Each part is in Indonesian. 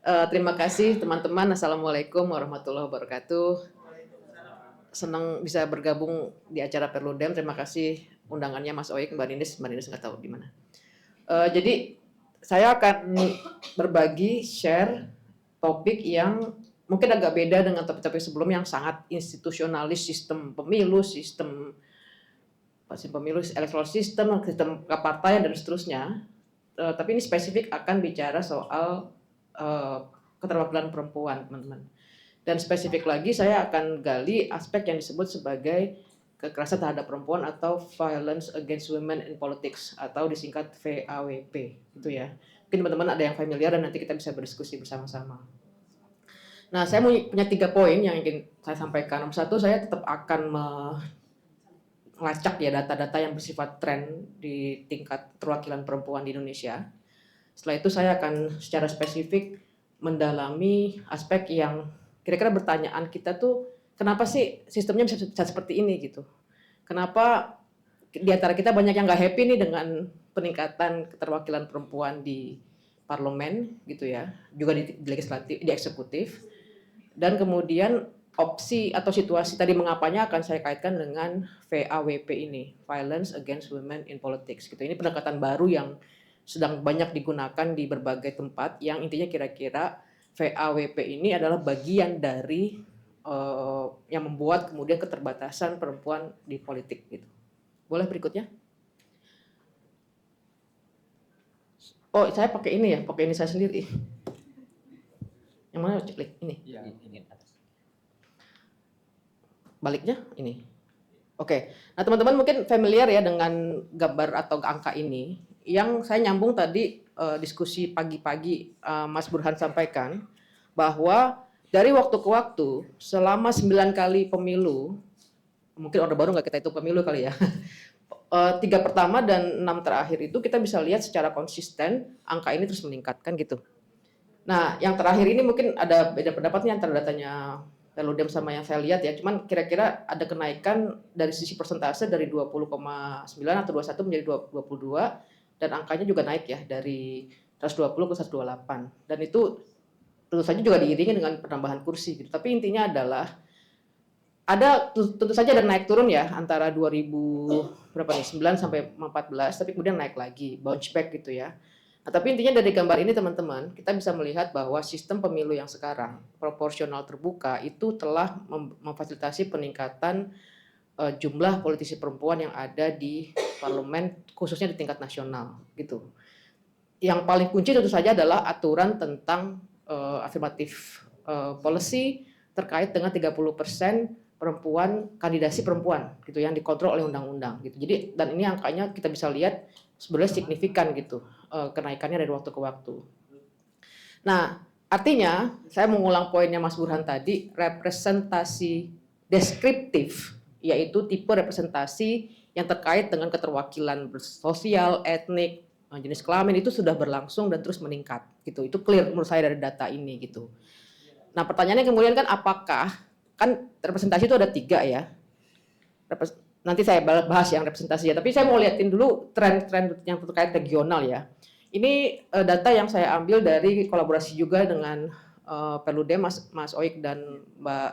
Terima kasih teman-teman. Assalamualaikum warahmatullahi wabarakatuh. Senang bisa bergabung di acara Perludem. Terima kasih undangannya Mas Oik, Mbak Ninis. Mbak Ninis nggak tahu di mana. Jadi saya akan berbagi share topik yang mungkin agak beda dengan topik-topik sebelumnya yang sangat institusionalis, sistem pemilu, sistem pemilu, electoral system, sistem kepartaian dan seterusnya. Tapi ini spesifik akan bicara soal keterwakilan perempuan, teman-teman. Dan spesifik lagi saya akan gali aspek yang disebut sebagai kekerasan terhadap perempuan atau Violence Against Women in Politics atau disingkat VAWP, gitu ya. Mungkin teman-teman ada yang familiar dan nanti kita bisa berdiskusi bersama-sama. Nah, saya punya 3 poin yang ingin saya sampaikan. Nomor 1, saya tetap akan melacak ya data-data yang bersifat tren di tingkat keterwakilan perempuan di Indonesia. Setelah itu saya akan secara spesifik mendalami aspek yang kira-kira pertanyaan kita tuh kenapa sih sistemnya bisa seperti ini gitu. Kenapa di antara kita banyak yang nggak happy nih dengan peningkatan keterwakilan perempuan di parlemen gitu ya, juga di legislatif, di eksekutif. Dan kemudian opsi atau situasi tadi mengapanya akan saya kaitkan dengan VAWP ini, Violence Against Women in Politics gitu. Ini pendekatan baru yang sedang banyak digunakan di berbagai tempat yang intinya kira-kira VAWP ini adalah bagian dari yang membuat kemudian keterbatasan perempuan di politik gitu. Boleh berikutnya? Oh, saya pakai ini ya, pakai ini saya sendiri. Yang mana klik ini? Ya, ini atas. Baliknya ini. Oke. Nah, teman-teman mungkin familiar ya dengan gambar atau angka ini. Yang saya nyambung tadi diskusi pagi-pagi Mas Burhan sampaikan bahwa dari waktu ke waktu selama 9 kali pemilu, mungkin Orde Baru nggak kita hitung pemilu kali ya, 3 pertama dan 6 terakhir itu kita bisa lihat secara konsisten angka ini terus meningkat kan gitu. Nah, yang terakhir ini mungkin ada beda pendapatnya antara datanya Perludem sama yang saya lihat ya, cuman kira-kira ada kenaikan dari sisi persentase dari 20,9 atau 21 menjadi 22 dan angkanya juga naik ya dari 120 ke 128 dan itu tentu saja juga diiringi dengan penambahan kursi gitu. Tapi intinya adalah ada tentu saja ada naik turun ya antara 2009 sampai 14 tapi kemudian naik lagi, bounce back gitu ya. Nah, tapi intinya dari gambar ini teman-teman, kita bisa melihat bahwa sistem pemilu yang sekarang proporsional terbuka itu telah memfasilitasi peningkatan jumlah politisi perempuan yang ada di parlemen khususnya di tingkat nasional gitu. Yang paling kunci tentu saja adalah aturan tentang afirmatif policy terkait dengan 30% perempuan, kandidasi perempuan gitu yang dikontrol oleh undang-undang gitu. Jadi dan ini angkanya kita bisa lihat sebenarnya signifikan gitu kenaikannya dari waktu ke waktu. Nah, artinya saya mengulang poinnya Mas Burhan tadi, representasi deskriptif yaitu tipe representasi yang terkait dengan keterwakilan sosial, etnik, jenis kelamin itu sudah berlangsung dan terus meningkat gitu. Itu clear menurut saya dari data ini gitu. Nah, pertanyaannya kemudian kan apakah kan representasi itu ada 3 ya. Nanti saya bahas yang representasi ya, tapi saya mau liatin dulu tren-tren yang terkait regional ya. Ini data yang saya ambil dari kolaborasi juga dengan Perludem, Mas Oik dan Mbak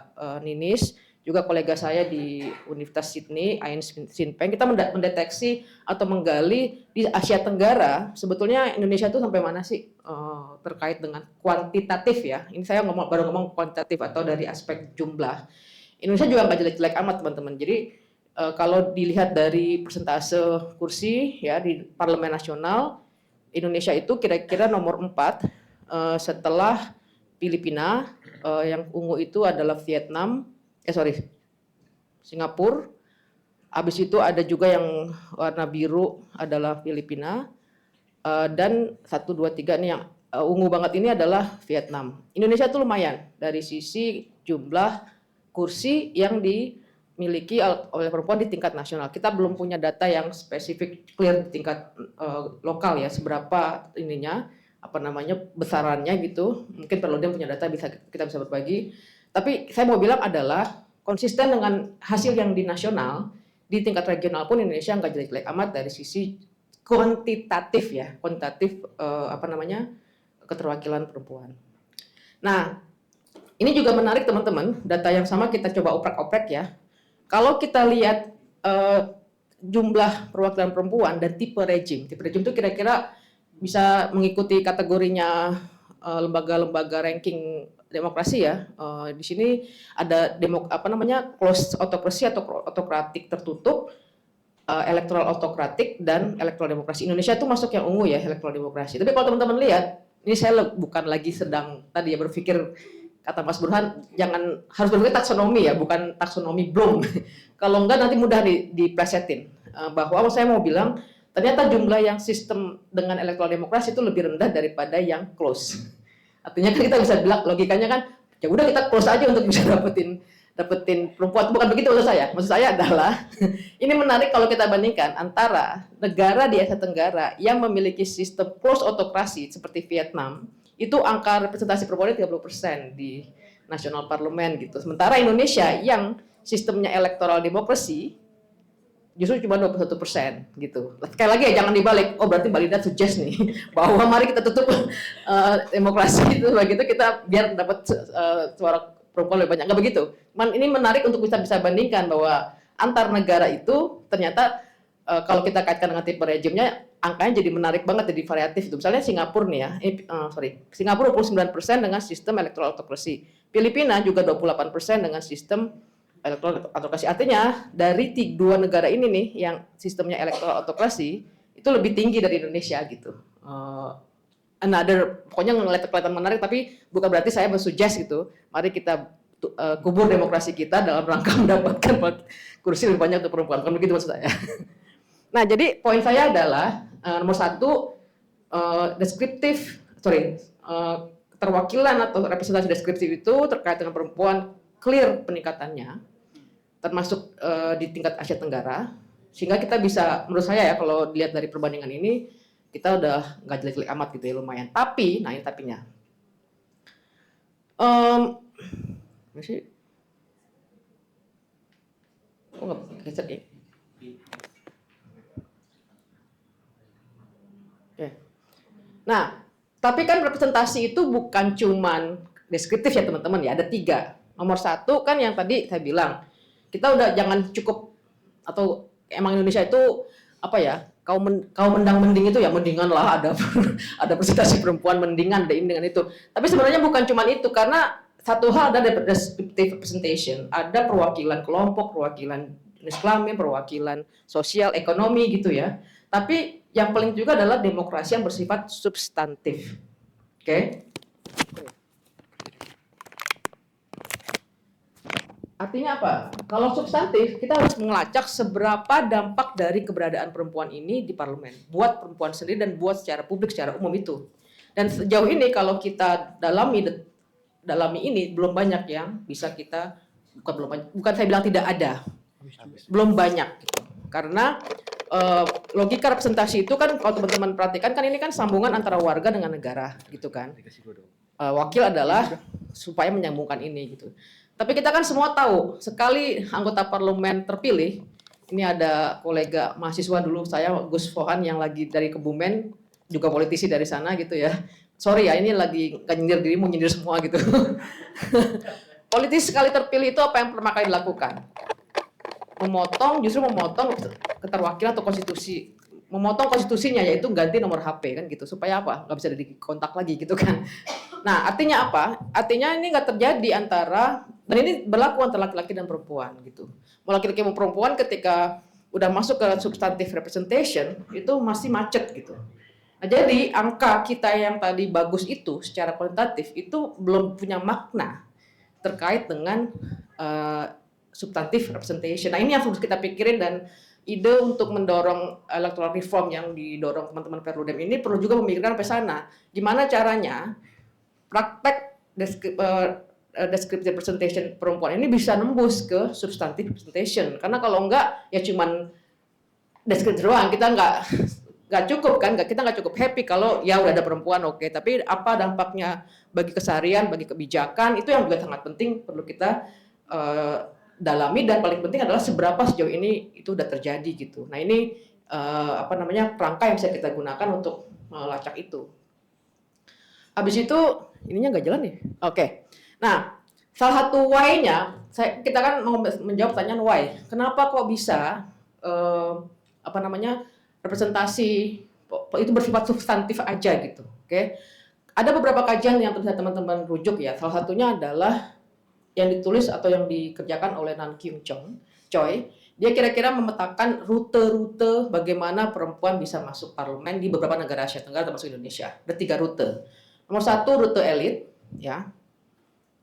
Ninis, juga kolega saya di Universitas Sydney, Ain Sinpeng. Kita mendeteksi atau menggali di Asia Tenggara, sebetulnya Indonesia itu sampai mana sih terkait dengan kuantitatif ya. Ini saya baru ngomong kuantitatif atau dari aspek jumlah. Indonesia juga nggak jelek-jelek amat teman-teman. Jadi kalau dilihat dari persentase kursi ya di Parlemen Nasional, Indonesia itu kira-kira nomor 4 setelah Filipina, yang ungu itu adalah Vietnam, Singapura. Habis itu ada juga yang warna biru adalah Filipina, dan 1, 2, 3 nih yang ungu banget ini adalah Vietnam. Indonesia itu lumayan dari sisi jumlah kursi yang dimiliki oleh perempuan di tingkat nasional. Kita belum punya data yang spesifik clear di tingkat lokal ya, seberapa ininya besarannya gitu. Mungkin Perludem punya data kita bisa berbagi. Tapi saya mau bilang adalah konsisten dengan hasil yang di nasional, di tingkat regional pun Indonesia nggak jelek-jelek amat dari sisi kuantitatif ya, keterwakilan perempuan. Nah, ini juga menarik teman-teman, data yang sama kita coba oprek-oprek ya. Kalau kita lihat jumlah perwakilan perempuan dan tipe rejim itu kira-kira bisa mengikuti kategorinya lembaga-lembaga ranking demokrasi ya. Di sini ada closed autocracy atau autokratik tertutup, elektoral autokratik dan elektoral demokrasi. Indonesia itu masuk yang ungu ya, elektoral demokrasi. Tapi kalau teman-teman lihat, ini saya bukan lagi sedang tadi ya berpikir kata Mas Burhan, jangan harus berpikir taksonomi ya, bukan taksonomi belum. Kalau enggak nanti mudah diplesetin. Bahwa saya mau bilang, ternyata jumlah yang sistem dengan elektoral demokrasi itu lebih rendah daripada yang close. Artinya kan kita bisa bilang logikanya kan, ya udah kita close aja untuk bisa dapetin perempuan. Bukan begitu maksud saya. Maksud saya adalah ini menarik kalau kita bandingkan antara negara di Asia Tenggara yang memiliki sistem close autokrasi seperti Vietnam, itu angka representasi perempuan 30% di nasional parlemen gitu. Sementara Indonesia yang sistemnya elektoral demokrasi justru cuma 21% gitu. Sekali lagi ya jangan dibalik. Oh berarti Mbak Linda suggest nih bahwa mari kita tutup demokrasi itu begitu kita biar dapat suara perempuan lebih banyak. Nggak begitu. Ini menarik untuk bisa bandingkan bahwa antar negara itu ternyata kalau kita kaitkan dengan tipe rejimnya angkanya jadi menarik banget, jadi variatif itu. Misalnya Singapura nih ya, Singapura 29% dengan sistem elektoral autokrasi. Filipina juga 28% dengan sistem elektoral autokrasi. Artinya dari dua negara ini nih yang sistemnya elektoral autokrasi itu lebih tinggi dari Indonesia gitu. Pokoknya kelihatan menarik, tapi bukan berarti saya bersuggest gitu. Mari kita kubur demokrasi kita dalam rangka mendapatkan kursi lebih banyak untuk perempuan. Bukan begitu maksud saya. Nah, jadi poin saya adalah nomor satu, keterwakilan atau representasi deskriptif itu terkait dengan perempuan clear peningkatannya, termasuk di tingkat Asia Tenggara, sehingga kita bisa, menurut saya ya, kalau dilihat dari perbandingan ini, kita udah nggak jelek-jelek amat gitu ya, lumayan. Tapi, nah ini tapinya. Masih? Oh nggak geser ya? Oke. Nah, tapi kan representasi itu bukan cuman deskriptif ya teman-teman ya, ada 3. Nomor 1 kan yang tadi saya bilang, kita udah jangan cukup, atau emang Indonesia itu apa ya, kaum mendang mending itu ya mendingan lah ada ada representasi perempuan mendingan ada ini dengan itu. Tapi sebenarnya bukan cuma itu, karena satu hal ada descriptive representation, ada perwakilan kelompok, perwakilan jenis kelamin, perwakilan sosial, ekonomi gitu ya. Tapi yang paling juga adalah demokrasi yang bersifat substantif. Oke? Artinya apa? Kalau substantif, kita harus mengelacak seberapa dampak dari keberadaan perempuan ini di parlemen. Buat perempuan sendiri dan buat secara publik, secara umum itu. Dan sejauh ini kalau kita dalami ini, belum banyak yang bisa kita, bukan saya bilang tidak ada. Belum banyak. Karena logika representasi itu kan kalau teman-teman perhatikan kan ini kan sambungan antara warga dengan negara gitu kan. Wakil adalah supaya menyambungkan ini gitu. Tapi kita kan semua tahu, sekali anggota parlemen terpilih, ini ada kolega mahasiswa dulu saya, Gus Fohan yang lagi dari Kebumen, juga politisi dari sana gitu ya. Sorry ya, ini lagi nggak nyindir diri, mau nyindir semua gitu. Politisi sekali terpilih itu apa yang pertama kali dilakukan? Justru memotong keterwakilan atau konstitusi. Memotong konstitusinya, yaitu ganti nomor HP kan gitu. Supaya apa? Nggak bisa dikontak lagi gitu kan. Nah, artinya apa? Artinya ini nggak terjadi antara, dan ini berlaku antara laki-laki dan perempuan gitu. Mau laki-laki mau perempuan ketika udah masuk ke substantive representation itu masih macet gitu. Nah, jadi angka kita yang tadi bagus itu secara kuantitatif itu belum punya makna terkait dengan substantive representation. Nah, ini yang harus kita pikirin, dan ide untuk mendorong electoral reform yang didorong teman-teman Perludem ini perlu juga memikirkan sampai sana. Gimana caranya praktek descriptive representation perempuan ini bisa nembus ke substantive representation. Karena kalau enggak ya cuman descriptive doang, kita nggak cukup kan, kita nggak cukup happy kalau ya udah ada perempuan, oke. Tapi apa dampaknya bagi keseharian, bagi kebijakan, itu yang juga sangat penting perlu kita dalami, dan paling penting adalah seberapa sejauh ini itu udah terjadi gitu. Nah ini kerangka yang bisa kita gunakan untuk melacak itu. Habis itu ininya nggak jalan nih. Oke. Nah, salah satu why-nya, kita kan mau menjawab pertanyaan why. Kenapa kok bisa representasi itu bersifat substantif aja gitu. Oke. Ada beberapa kajian yang bisa teman-teman rujuk ya. Salah satunya adalah yang ditulis atau yang dikerjakan oleh Nan Kyung Choi. Dia kira-kira memetakan rute-rute bagaimana perempuan bisa masuk parlemen di beberapa negara Asia Tenggara termasuk Indonesia. Ada 3 rute. Nomor 1 rute elit, ya.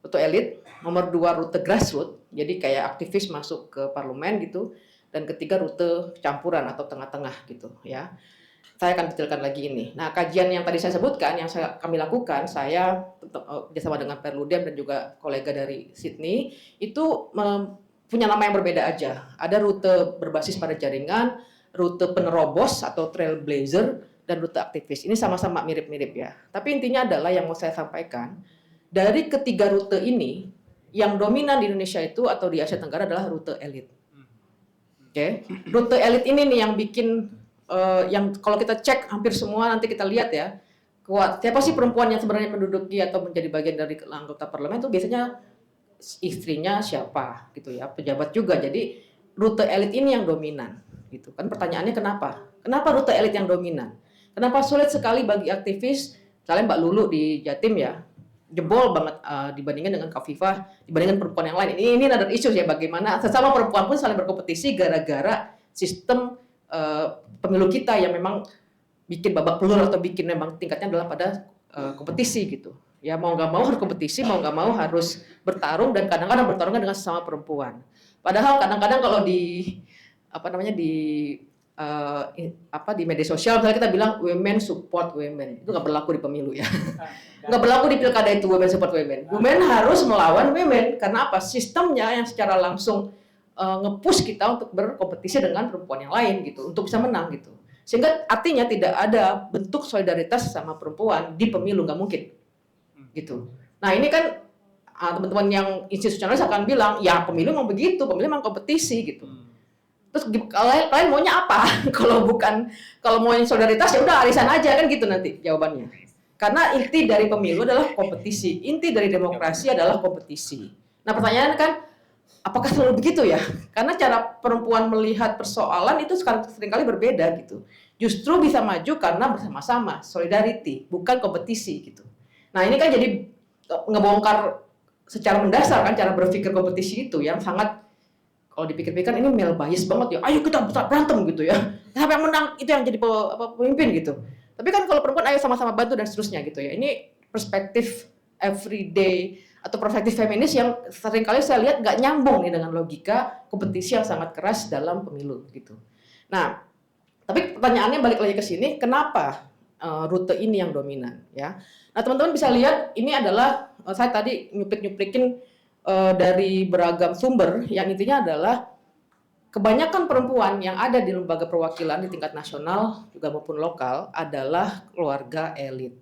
Rute elit. Nomor 2 rute grassroots, jadi kayak aktivis masuk ke parlemen gitu. Dan ketiga rute campuran atau tengah-tengah gitu, ya. Saya akan detailkan lagi ini. Nah, kajian yang tadi saya sebutkan, yang kami lakukan, saya bersama dengan Perludem dan juga kolega dari Sydney, itu punya nama yang berbeda aja. Ada rute berbasis pada jaringan, rute penerobos atau trailblazer, dan rute aktivis. Ini sama-sama mirip-mirip ya. Tapi intinya adalah yang mau saya sampaikan, dari ketiga rute ini, yang dominan di Indonesia itu atau di Asia Tenggara adalah rute elit. Oke, rute elit ini nih yang bikin yang kalau kita cek hampir semua nanti kita lihat ya, siapa sih perempuan yang sebenarnya menduduki atau menjadi bagian dari anggota parlemen itu biasanya istrinya siapa gitu ya, pejabat juga. Jadi rute elit ini yang dominan gitu kan. Pertanyaannya kenapa rute elit yang dominan, kenapa sulit sekali bagi aktivis, misalnya Mbak Lulu di Jatim ya, jebol banget dibandingkan dengan Kafifah, dibandingkan perempuan yang lain. Ini another issue ya, bagaimana sesama perempuan pun saling berkompetisi gara-gara sistem pemilu kita yang memang bikin babak belur atau bikin memang tingkatnya adalah pada kompetisi gitu. Ya mau nggak mau harus kompetisi, mau nggak mau harus bertarung, dan kadang-kadang bertarungnya dengan sesama perempuan. Padahal kadang-kadang kalau di di media sosial misalnya kita bilang women support women, itu nggak berlaku di pemilu ya. Nggak berlaku di pilkada itu women support women. Women harus melawan women karena apa? Sistemnya yang secara langsung nge-push kita untuk berkompetisi dengan perempuan yang lain gitu untuk bisa menang gitu. Sehingga artinya tidak ada bentuk solidaritas sama perempuan di pemilu, nggak mungkin gitu. Nah ini kan teman-teman yang institusionalis akan bilang ya pemilu memang begitu, pemilu memang kompetisi gitu. Terus kalian maunya apa? kalau mau solidaritas ya udah arisan aja kan gitu nanti jawabannya. Karena inti dari pemilu adalah kompetisi, inti dari demokrasi adalah kompetisi. Nah pertanyaannya kan, apakah selalu begitu ya? Karena cara perempuan melihat persoalan itu seringkali berbeda gitu. Justru bisa maju karena bersama-sama, solidarity, bukan kompetisi gitu. Nah ini kan jadi ngebongkar secara mendasar kan cara berpikir kompetisi itu yang sangat, kalau dipikir-pikir ini male bias banget ya. Ayo kita berantem gitu ya. Siapa yang menang itu yang jadi pemimpin gitu. Tapi kan kalau perempuan ayo sama-sama bantu dan seterusnya gitu ya. Ini perspektif everyday atau perspektif feminis yang seringkali saya lihat nggak nyambung nih dengan logika kompetisi yang sangat keras dalam pemilu gitu. Nah, tapi pertanyaannya balik lagi ke sini, kenapa rute ini yang dominan ya? Nah, teman-teman bisa lihat ini adalah saya tadi nyuplik-nyuplikin dari beragam sumber yang intinya adalah kebanyakan perempuan yang ada di lembaga perwakilan di tingkat nasional juga maupun lokal adalah keluarga elit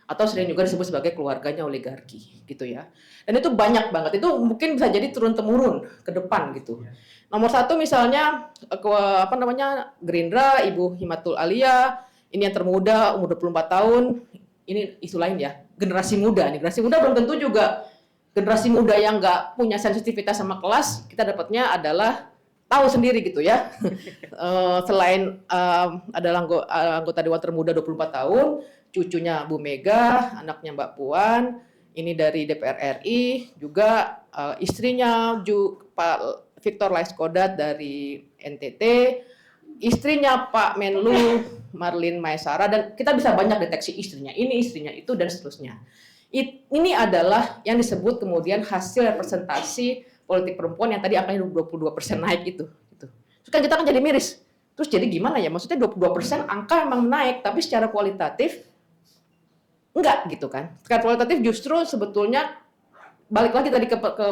atau sering juga disebut sebagai keluarganya oligarki gitu ya. Dan itu banyak banget, itu mungkin bisa jadi turun-temurun ke depan gitu. Nomor 1 misalnya Gerindra, Ibu Himatul Alia, ini yang termuda umur 24 tahun, ini isu lain ya, generasi muda nih. Generasi muda belum tentu juga generasi muda yang nggak punya sensitivitas sama kelas, kita dapatnya adalah tahu sendiri gitu ya. Selain adalah anggota Dewan Termuda 24 tahun, cucunya Bu Mega, anaknya Mbak Puan, ini dari DPR RI, juga istrinya Pak Victor Laiskodat dari NTT, istrinya Pak Menlu Marlin Maesara, dan kita bisa banyak deteksi istrinya, ini istrinya itu dan seterusnya. Ini adalah yang disebut kemudian hasil representasi politik perempuan yang tadi angkanya 22% naik itu. Terus kan kita kan jadi miris. Terus jadi gimana ya? Maksudnya 22% angka memang naik, tapi secara kualitatif enggak gitu kan. Secara kualitatif justru sebetulnya balik lagi tadi ke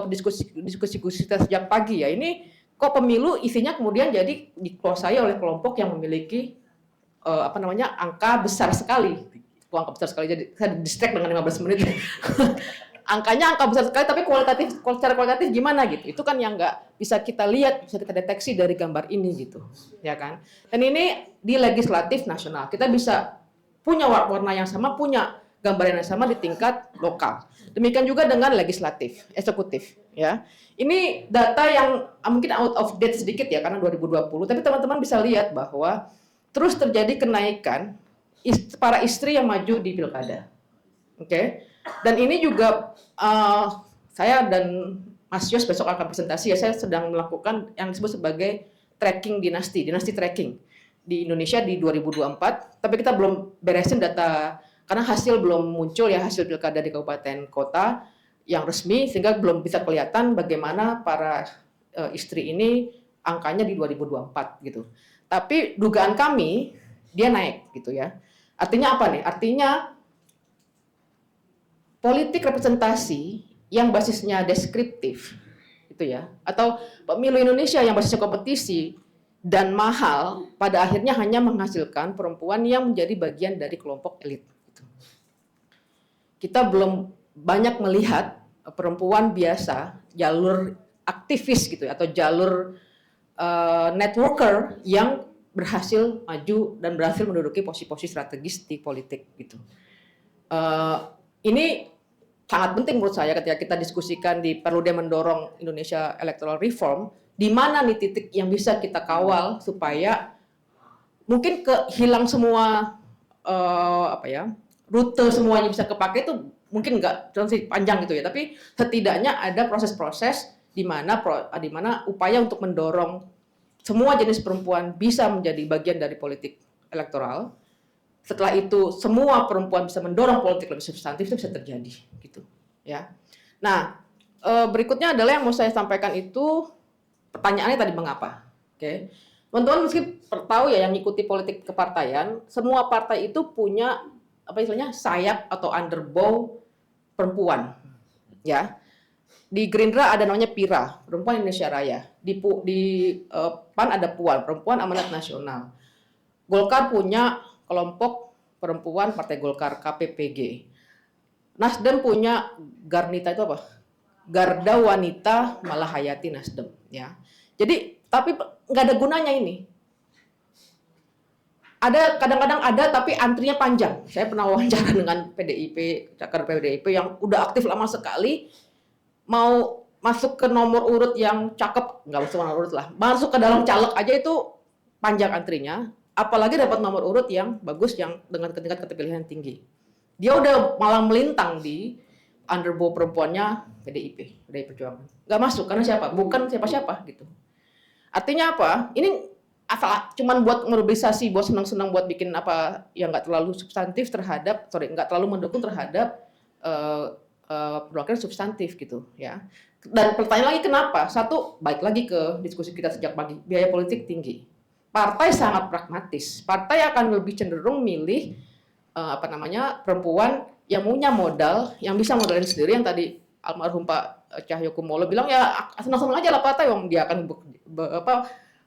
diskusi kita sejak pagi ya. Ini kok pemilu isinya kemudian jadi dikuasai oleh kelompok yang memiliki angka besar sekali. Angka besar sekali, jadi saya distract dengan 15 menit. Angkanya angka besar sekali, tapi secara kualitatif gimana gitu? Itu kan yang nggak bisa kita lihat, bisa kita deteksi dari gambar ini gitu, ya kan? Dan ini di legislatif nasional, kita bisa punya warna yang sama, punya gambaran yang sama di tingkat lokal. Demikian juga dengan legislatif, eksekutif, ya. Ini data yang mungkin out of date sedikit ya karena 2020, tapi teman-teman bisa lihat bahwa terus terjadi kenaikan para istri yang maju di pilkada. Oke. Dan ini juga saya dan Mas Yos besok akan presentasi ya, saya sedang melakukan yang disebut sebagai tracking dinasti tracking di Indonesia di 2024, tapi kita belum beresin data karena hasil belum muncul ya, hasil pilkada di kabupaten kota yang resmi, sehingga belum bisa kelihatan bagaimana para istri ini angkanya di 2024 gitu. Tapi dugaan kami dia naik gitu ya. Artinya apa nih? Artinya politik representasi yang basisnya deskriptif itu ya, atau pemilu Indonesia yang basisnya kompetisi dan mahal pada akhirnya hanya menghasilkan perempuan yang menjadi bagian dari kelompok elit. Kita belum banyak melihat perempuan biasa, jalur aktivis gitu atau jalur networker yang berhasil maju dan berhasil menduduki posisi-posisi strategis di politik gitu. Ini sangat penting menurut saya ketika kita diskusikan di perlu dia mendorong Indonesia electoral reform, di mana nih titik yang bisa kita kawal supaya mungkin hilang semua rute semuanya bisa kepake itu mungkin nggak panjang gitu ya, tapi setidaknya ada proses-proses di mana upaya untuk mendorong semua jenis perempuan bisa menjadi bagian dari politik elektoral. Setelah itu semua perempuan bisa mendorong politik lebih substantif, itu bisa terjadi gitu ya. Nah, berikutnya adalah yang mau saya sampaikan itu pertanyaannya tadi mengapa. Oke. Teman-teman mesti tahu ya yang mengikuti politik kepartaian, semua partai itu punya sayap atau underbow perempuan. Ya. Di Gerindra ada namanya PIRA, Perempuan Indonesia Raya. Di PAN ada PUAN, Perempuan Amanat Nasional. Golkar punya kelompok perempuan Partai Golkar KPPG. Nasdem punya Garnita itu apa? Garda Wanita Malahayati Nasdem ya. Jadi tapi nggak ada gunanya ini. Ada kadang-kadang ada tapi antrinya panjang. Saya pernah wawancara dengan caker PDIP yang udah aktif lama sekali, mau masuk ke nomor urut yang cakep, nggak masuk nomor urut lah, masuk ke dalam caleg aja itu panjang antrinya. Apalagi dapat nomor urut yang bagus yang dengan tingkat keterpilihan tinggi. Dia udah malah melintang di underbow perempuannya PDI Perjuangan. Nggak masuk karena siapa? Bukan siapa-siapa gitu. Artinya apa? Ini asal cuman buat mobilisasi, buat senang-senang, buat bikin apa yang nggak terlalu substantif nggak terlalu mendukung terhadap perwakilan substantif gitu ya. Dan pertanyaan lagi kenapa? Satu, balik lagi ke diskusi kita sejak pagi, biaya politik tinggi. Partai sangat pragmatis. Partai akan lebih cenderung milih perempuan yang punya modal, yang bisa modalin sendiri, yang tadi almarhum Pak Cahyokumolo bilang ya senang-senang aja lah partai, yang dia akan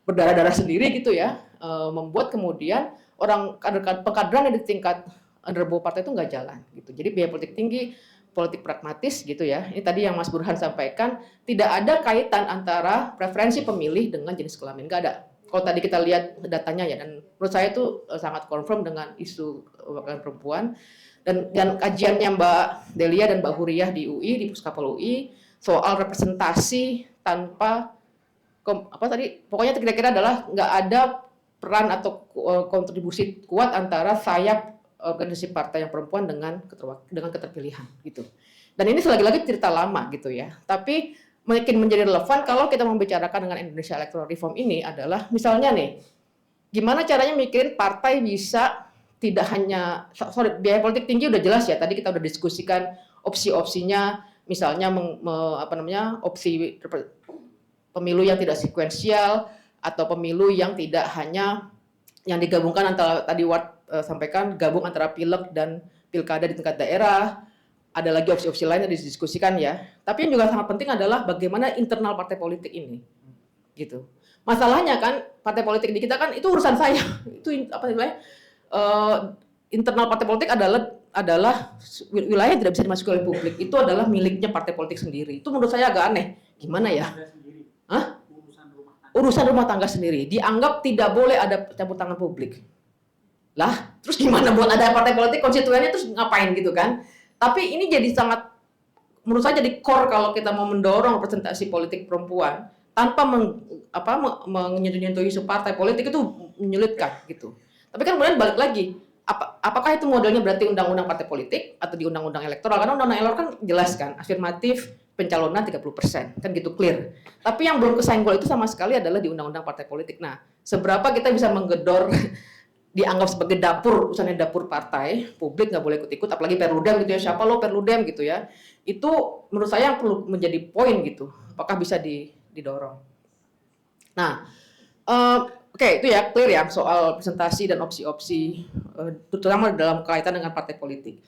berdarah-darah sendiri gitu ya, membuat kemudian orang pengkaderan di tingkat underbow partai itu nggak jalan gitu. Jadi biaya politik tinggi, politik pragmatis gitu ya. Ini tadi yang Mas Burhan sampaikan, tidak ada kaitan antara preferensi pemilih dengan jenis kelamin, nggak ada. Kalau tadi kita lihat datanya ya, dan menurut saya itu sangat confirm dengan isu perempuan dan kajiannya Mbak Delia dan Mbak Huriyah di UI, di Puskapol UI soal representasi tanpa pokoknya kira-kira adalah nggak ada peran atau kontribusi kuat antara sayap organisasi partai yang perempuan dengan keterpilihan gitu. Dan ini lagi-lagi cerita lama gitu ya. Tapi mungkin menjadi relevan kalau kita membicarakan dengan Indonesia Electoral Reform ini adalah misalnya nih, gimana caranya mikirin partai bisa tidak hanya biaya politik tinggi udah jelas ya. Tadi kita udah diskusikan opsi-opsinya, misalnya opsi pemilu yang tidak sekuensial atau pemilu yang tidak hanya yang digabungkan antara tadi sampaikan gabung antara pileg dan pilkada di tingkat daerah. Ada lagi opsi-opsi lain yang didiskusikan ya. Tapi yang juga sangat penting adalah bagaimana internal partai politik ini. Gitu. Masalahnya kan partai politik di kita kan itu urusan saya. Itu internal partai politik adalah wilayah yang tidak bisa dimasuki oleh publik. Itu adalah miliknya partai politik sendiri. Itu menurut saya agak aneh. Gimana ya? Hah? Urusan rumah tangga sendiri. Dianggap tidak boleh ada campur tangan publik. Lah, terus gimana buat ada partai politik konstituennya terus ngapain gitu kan? Tapi ini jadi sangat, menurut saya jadi core kalau kita mau mendorong representasi politik perempuan tanpa menyentuh isu partai politik itu menyulitkan gitu. Tapi kan kemudian balik lagi, apakah itu modelnya berarti undang-undang partai politik atau di undang-undang elektoral? Karena undang-undang elektoral kan jelas kan, afirmatif pencalonan 30%, kan gitu clear. Tapi yang belum kesenggol itu sama sekali adalah di undang-undang partai politik. Nah, seberapa kita bisa menggedor dianggap sebagai dapur, urusannya dapur partai, publik nggak boleh ikut-ikut, apalagi Perludem gitu ya, siapa lo Perludem gitu ya, itu menurut saya yang perlu menjadi poin gitu, apakah bisa didorong. Nah, oke, itu ya clear ya soal presentasi dan opsi-opsi, terutama dalam kaitan dengan partai politik.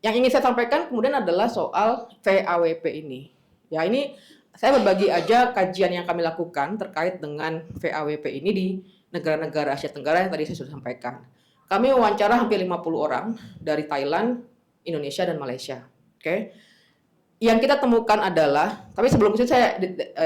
Yang ingin saya sampaikan kemudian adalah soal VAWP ini. Ya ini saya berbagi aja kajian yang kami lakukan terkait dengan VAWP ini di negara-negara Asia Tenggara yang tadi saya sudah sampaikan. Kami wawancara hampir 50 orang dari Thailand, Indonesia, dan Malaysia. Oke. Yang kita temukan adalah, tapi sebelum itu saya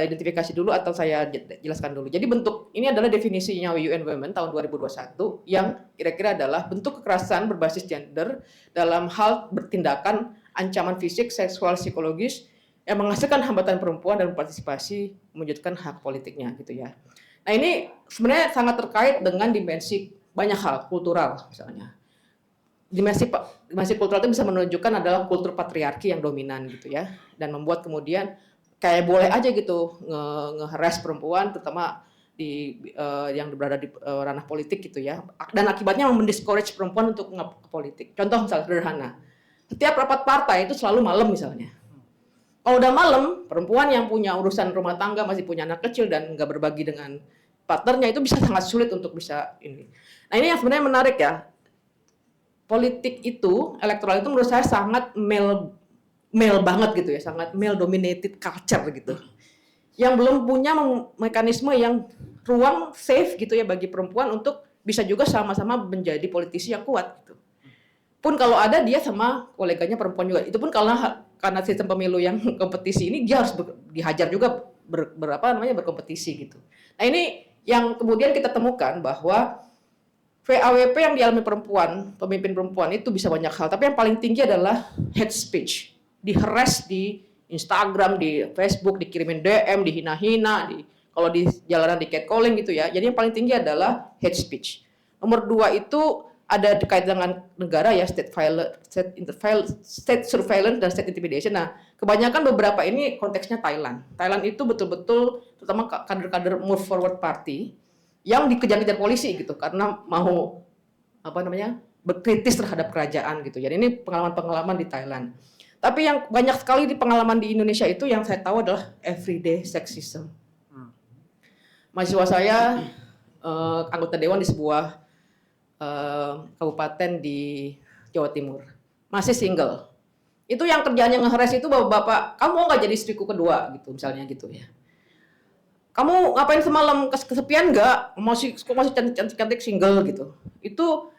identifikasi dulu atau saya jelaskan dulu. Jadi bentuk, ini adalah definisinya UN Women tahun 2021 yang kira-kira adalah bentuk kekerasan berbasis gender dalam hal bertindakan ancaman fisik, seksual, psikologis yang menghasilkan hambatan perempuan dan partisipasi mewujudkan hak politiknya gitu ya. Nah ini sebenarnya sangat terkait dengan dimensi banyak hal, kultural misalnya. Dimensi kultural itu bisa menunjukkan adalah kultur patriarki yang dominan gitu ya, dan membuat kemudian kayak boleh aja gitu nge-harass perempuan, terutama yang berada di ranah politik gitu ya, dan akibatnya mendiscourage perempuan untuk ke politik. Contoh misalnya sederhana, setiap rapat partai itu selalu malam misalnya. Kalau udah malam, perempuan yang punya urusan rumah tangga, masih punya anak kecil dan nggak berbagi dengan partnernya itu bisa sangat sulit untuk bisa ini. Nah ini yang sebenarnya menarik ya. Politik itu, elektoral itu menurut saya sangat male banget gitu ya, sangat male dominated culture gitu. Yang belum punya mekanisme yang ruang safe gitu ya bagi perempuan untuk bisa juga sama-sama menjadi politisi yang kuat gitu. Pun kalau ada dia sama koleganya perempuan juga. Itu pun karena sistem pemilu yang kompetisi ini dia harus dihajar juga berkompetisi gitu. Nah ini yang kemudian kita temukan bahwa VAWP yang dialami perempuan, pemimpin perempuan itu bisa banyak hal, tapi yang paling tinggi adalah hate speech. Di-harass di Instagram, di Facebook, dikirimin DM, dihina-hina, kalau di jalanan di catcalling gitu ya. Jadi yang paling tinggi adalah hate speech. Nomor 2 itu ada terkait dengan negara ya, state surveillance dan state intimidation. Nah, kebanyakan beberapa ini konteksnya Thailand. Thailand itu betul-betul terutama kader-kader move forward party yang dikejar-kejar polisi gitu karena mau berkritis terhadap kerajaan gitu. Jadi ini pengalaman-pengalaman di Thailand. Tapi yang banyak sekali di pengalaman di Indonesia itu yang saya tahu adalah everyday sexism. Mahasiswa saya anggota dewan di sebuah kabupaten di Jawa Timur, masih single. Itu yang kerjanya nge-harass itu bapak-bapak, kamu mau nggak jadi istriku kedua gitu misalnya gitu ya. Kamu ngapain semalam, kesepian nggak? Masih cantik-cantik single gitu. Itu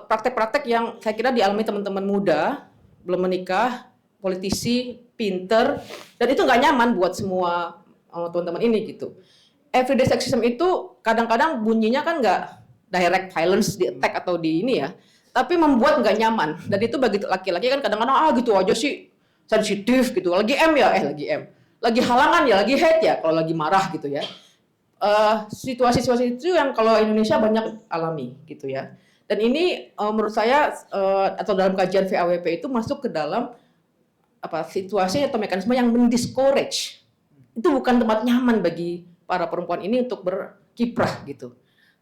praktek-praktek yang saya kira dialami teman-teman muda, belum menikah, politisi, pinter, dan itu nggak nyaman buat semua teman-teman ini gitu. Everyday sexism itu kadang-kadang bunyinya kan nggak direct violence, di attack atau di ini ya, tapi membuat nggak nyaman. Dan itu bagi laki-laki kan kadang-kadang gitu aja sih, sensitif gitu. Lagi lagi halangan ya, lagi hate ya, kalau lagi marah gitu ya. Situasi-situasi itu yang kalau Indonesia banyak alami gitu ya. Dan ini menurut saya atau dalam kajian VAWP itu masuk ke dalam situasi atau mekanisme yang mendiscourage. Itu bukan tempat nyaman bagi para perempuan ini untuk berkiprah gitu.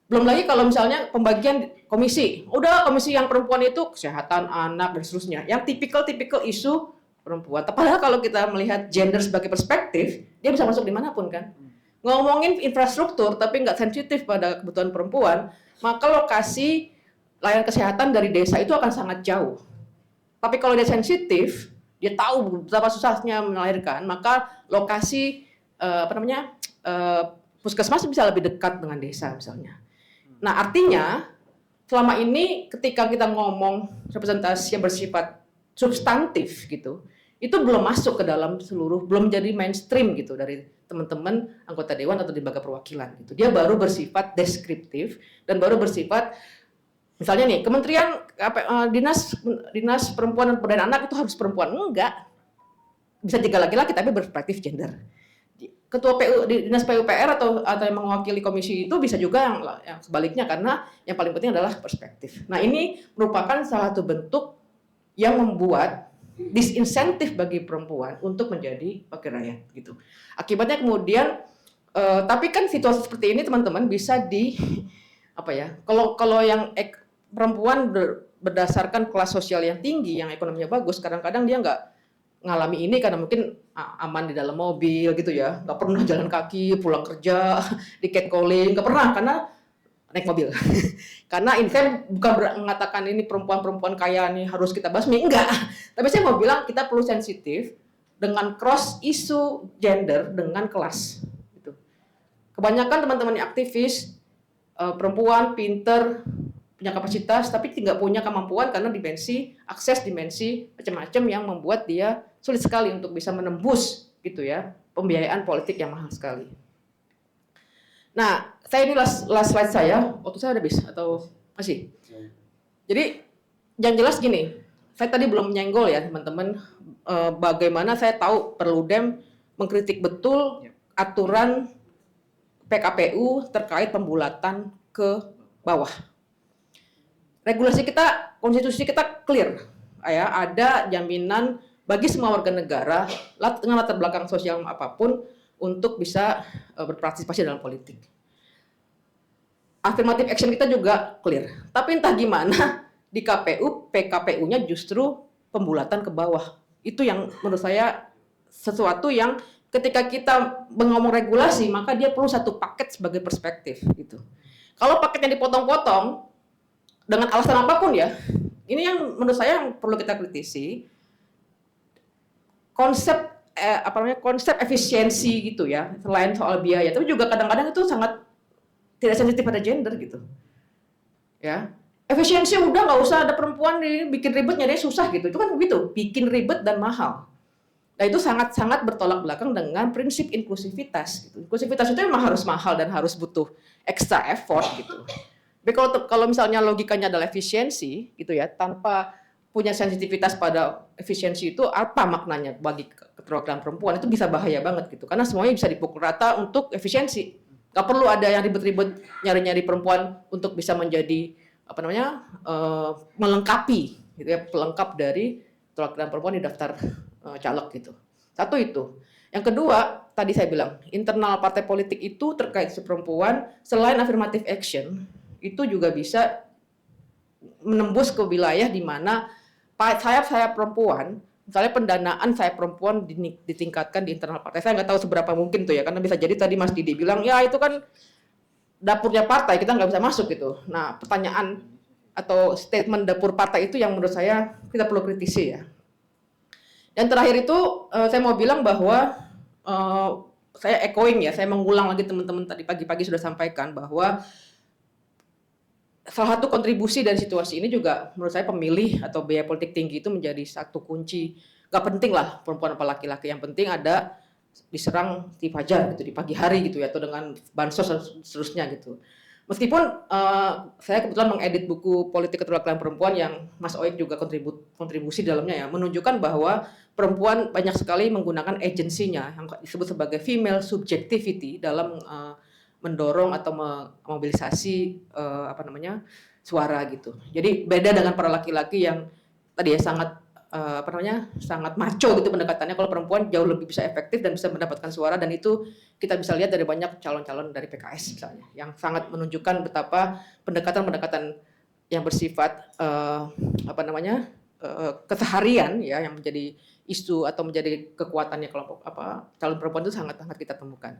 Belum lagi kalau misalnya pembagian komisi, udah komisi yang perempuan itu kesehatan anak dan seterusnya, yang tipikal isu perempuan. Padahal kalau kita melihat gender sebagai perspektif, dia bisa masuk dimanapun kan. Ngomongin infrastruktur tapi nggak sensitif pada kebutuhan perempuan, maka lokasi layanan kesehatan dari desa itu akan sangat jauh. Tapi kalau dia sensitif, dia tahu betapa susahnya melahirkan, maka lokasi puskesmas bisa lebih dekat dengan desa misalnya. Nah artinya selama ini ketika kita ngomong representasi yang bersifat substantif gitu, itu belum masuk ke dalam belum jadi mainstream gitu dari teman-teman anggota dewan atau di lembaga perwakilan gitu. Dia baru bersifat deskriptif dan baru bersifat Misalnya nih, Kementerian Dinas Perempuan dan Pemberdayaan Anak itu harus perempuan, enggak. Bisa juga laki-laki tapi berperspektif gender. Ketua PU di Dinas PUPR atau yang mewakili komisi itu bisa juga yang sebaliknya, karena yang paling penting adalah perspektif. Nah, ini merupakan salah satu bentuk yang membuat disinsentif bagi perempuan untuk menjadi wakil rakyat gitu. Akibatnya kemudian tapi kan situasi seperti ini teman-teman bisa kalau yang perempuan berdasarkan kelas sosial yang tinggi, yang ekonominya bagus, kadang-kadang dia nggak ngalami ini karena mungkin aman di dalam mobil gitu ya, nggak pernah jalan kaki pulang kerja di catcalling, nggak pernah karena naik mobil. Karena ini saya bukan mengatakan ini perempuan-perempuan kaya nih harus kita basmi, enggak. Tapi saya mau bilang kita perlu sensitif dengan cross isu gender dengan kelas. Gitu. Kebanyakan teman-teman yang aktivis perempuan pinter, punya kapasitas, tapi tidak punya kemampuan karena akses dimensi macam-macam yang membuat dia sulit sekali untuk bisa menembus gitu ya pembiayaan politik yang mahal sekali. Nah, saya ini last slide saya. Waktu saya udah habis atau masih? Jadi yang jelas gini, saya tadi belum menyenggol ya teman-teman bagaimana saya tahu Perludem mengkritik betul aturan PKPU terkait pembulatan ke bawah. Regulasi kita, konstitusi kita clear, ya ada jaminan bagi semua warga negara dengan latar belakang sosial apapun untuk bisa berpartisipasi dalam politik. Affirmative action kita juga clear, tapi entah gimana di KPU, PKPU-nya justru pembulatan ke bawah. Itu yang menurut saya sesuatu yang ketika kita ngomong regulasi, maka dia perlu satu paket sebagai perspektif gitu. Kalau paketnya dipotong-potong dengan alasan apapun ya, ini yang menurut saya yang perlu kita kritisi. Konsep efisiensi gitu ya, selain soal biaya, tapi juga kadang-kadang itu sangat tidak sensitif pada gender gitu. Ya, efisiensi udah nggak usah ada perempuan bikin ribet nyari susah gitu, itu kan begitu, bikin ribet dan mahal. Nah itu sangat-sangat bertolak belakang dengan prinsip inklusivitas. Gitu. Inklusivitas itu memang harus mahal dan harus butuh extra effort gitu. Tapi kalau misalnya logikanya adalah efisiensi gitu ya, tanpa punya sensitivitas pada efisiensi itu apa maknanya bagi keterwakilan perempuan, itu bisa bahaya banget gitu. Karena semuanya bisa dipukul rata untuk efisiensi. Gak perlu ada yang ribet-ribet nyari-nyari perempuan untuk bisa menjadi melengkapi gitu ya, pelengkap dari keterwakilan perempuan di daftar caleg gitu. Satu itu. Yang kedua, tadi saya bilang, internal partai politik itu terkait perempuan, selain affirmative action, itu juga bisa menembus ke wilayah di mana sayap perempuan, misalnya pendanaan sayap perempuan ditingkatkan di internal partai. Saya nggak tahu seberapa mungkin tuh ya, karena bisa jadi tadi Mas Didi bilang, ya itu kan dapurnya partai, kita nggak bisa masuk gitu. Nah, pertanyaan atau statement dapur partai itu yang menurut saya kita perlu kritisi ya. Dan terakhir itu saya mau bilang bahwa saya echoing ya, saya mengulang lagi teman-teman tadi pagi-pagi sudah sampaikan bahwa salah satu kontribusi dari situasi ini juga menurut saya pemilih atau biaya politik tinggi itu menjadi satu kunci. Gak penting lah perempuan apa laki-laki, yang penting ada diserang di fajar gitu, di pagi hari gitu ya, atau dengan bansos dan seterusnya gitu. Meskipun saya kebetulan mengedit buku Politik Keterwakilan Perempuan yang Mas Oik juga kontribusi dalamnya ya, menunjukkan bahwa perempuan banyak sekali menggunakan agensinya yang disebut sebagai female subjectivity dalam mendorong atau memobilisasi suara gitu. Jadi beda dengan para laki-laki yang tadi ya sangat sangat macho gitu pendekatannya. Kalau perempuan jauh lebih bisa efektif dan bisa mendapatkan suara, dan itu kita bisa lihat dari banyak calon-calon dari PKS misalnya yang sangat menunjukkan betapa pendekatan-pendekatan yang bersifat keseharian ya, yang menjadi isu atau menjadi kekuatannya kelompok calon perempuan itu sangat kita temukan.